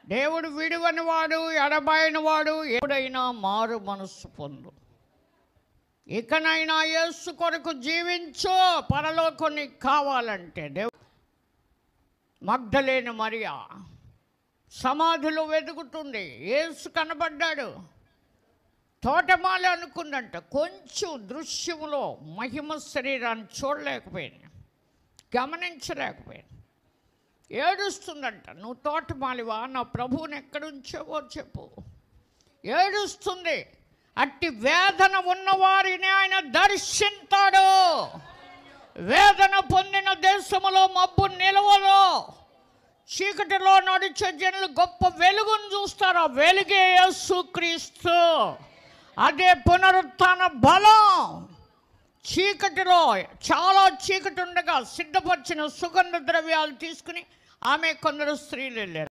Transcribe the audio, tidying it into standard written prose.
దేవుడు విడువని వాడు, ఎడబాయని వాడు. ఎప్పుడైనా మారు మనస్సు పొందు. ఇకనైనా యేసు కొరకు జీవించు. పరలోకం నీకు కావాలంటే మగ్దలేని మరియా సమాధిలో వెతుకుతుంది. యేసు కనబడ్డాడు. తోటమాలి అనుకుందంట. కొంచెం దృశ్యంలో మహిమ శరీరాన్ని చూడలేకపోయింది, గమనించలేకపోయింది. ఏడుస్తుందంట. నువ్వు తోటమాలివా? నా ప్రభువుని ఎక్కడుంచావో చెప్పు. ఏడుస్తుంది. అట్టి వేదన ఉన్నవారిని ఆయన దర్శింతాడు. వేదన పొందిన దేశములో మబ్బు నిలవలో చీకటిలో నడిచే జనులు గొప్ప వెలుగును చూస్తారు. ఆ వెలుగే యేసుక్రీస్తు. అదే పునరుత్థాన బలం. చీకటిలో చాలా చీకటి ఉండగా సిద్ధపరిచిన సుగంధ ద్రవ్యాలు తీసుకుని ఆమె కొందరు స్త్రీలు వెళ్ళారు.